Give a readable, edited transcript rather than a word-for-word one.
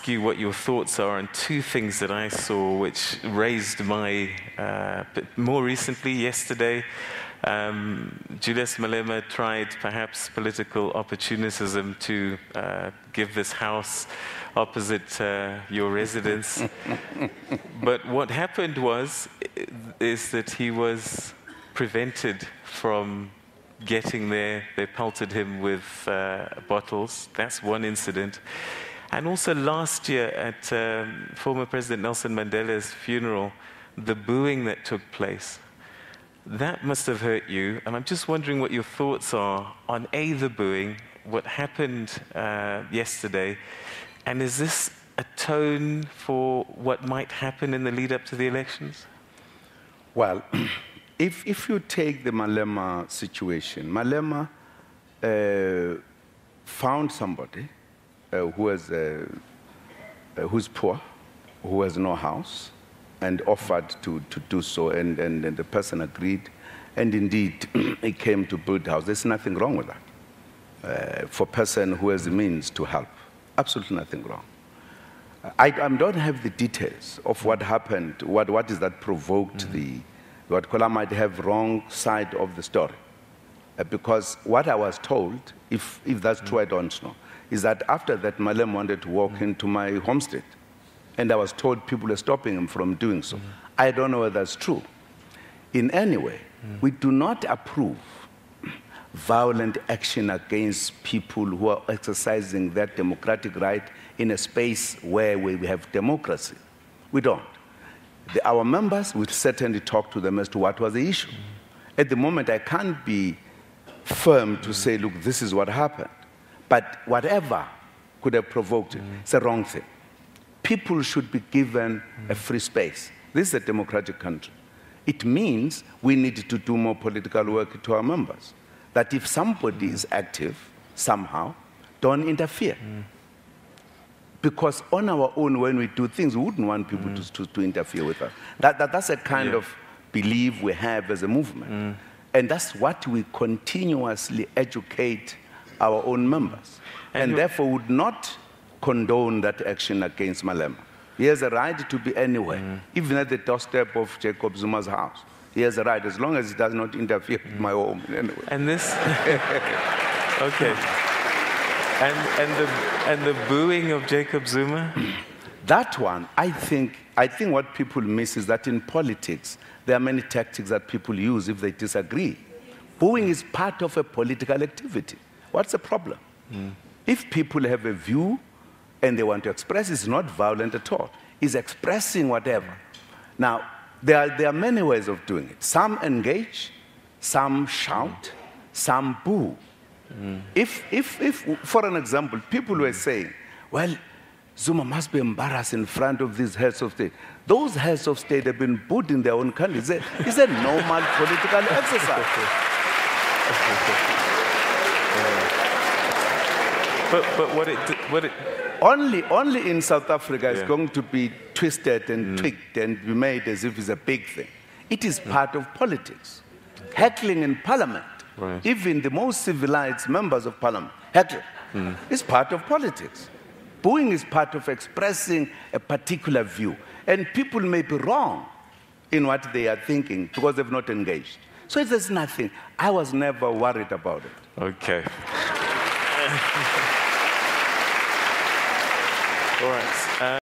ask you what your thoughts are on two things that I saw which raised my, more recently, yesterday, Julius Malema tried perhaps political opportunism to give this house opposite your residence. But what happened is that he was prevented from getting there. They pelted him with bottles. That's one incident. And also last year at former President Nelson Mandela's funeral, the booing that took place, that must have hurt you. And I'm just wondering what your thoughts are on the booing, what happened yesterday, and is this a tone for what might happen in the lead up to the elections? Well, if you take the Malema situation, Malema found somebody who's poor, who has no house, and offered to do so, and the person agreed, and indeed he came to build a house. There's nothing wrong with that. For a person who has the means to help, absolutely nothing wrong. I don't have the details of what happened, what is that provoked what Kola might have wrong side of the story. Because what I was told, if that's true, I don't know, is that after that Malema wanted to walk into my homestead, and I was told people were stopping him from doing so. I don't know whether that's true. In any way, we do not approve violent action against people who are exercising their democratic right in a space where we have democracy. We don't. Our members will certainly talk to them as to what was the issue. At the moment, I can't be firm to say, look, this is what happened. But whatever could have provoked it, it's a wrong thing. People should be given a free space. This is a democratic country. It means we need to do more political work to our members. That if somebody is active somehow, don't interfere. Because on our own, when we do things, we wouldn't want people to interfere with us. That's a kind of belief we have as a movement. And that's what we continuously educate our own members. And therefore would not condone that action against Malema. He has a right to be anywhere, even at the doorstep of Jacob Zuma's house. He has a right, as long as he does not interfere with my home anyway. And this, okay. And the booing of Jacob Zuma? That one, I think what people miss is that in politics, there are many tactics that people use if they disagree. Booing is part of a political activity. What's the problem? If people have a view and they want to express, it's not violent at all. It's expressing whatever. Now, there are many ways of doing it. Some engage, some shout, some boo. If, for an example, people were saying, well, Zuma must be embarrassed in front of these heads of state. Those heads of state have been put in their own country. It's a normal political exercise. But what it only in South Africa is going to be twisted and tweaked and be made as if it's a big thing. It is part of politics. Heckling in parliament, even the most civilized members of parliament, heckling is part of politics. Booing is part of expressing a particular view. And people may be wrong in what they are thinking because they've not engaged. So there's nothing. I was never worried about it. Okay. All right.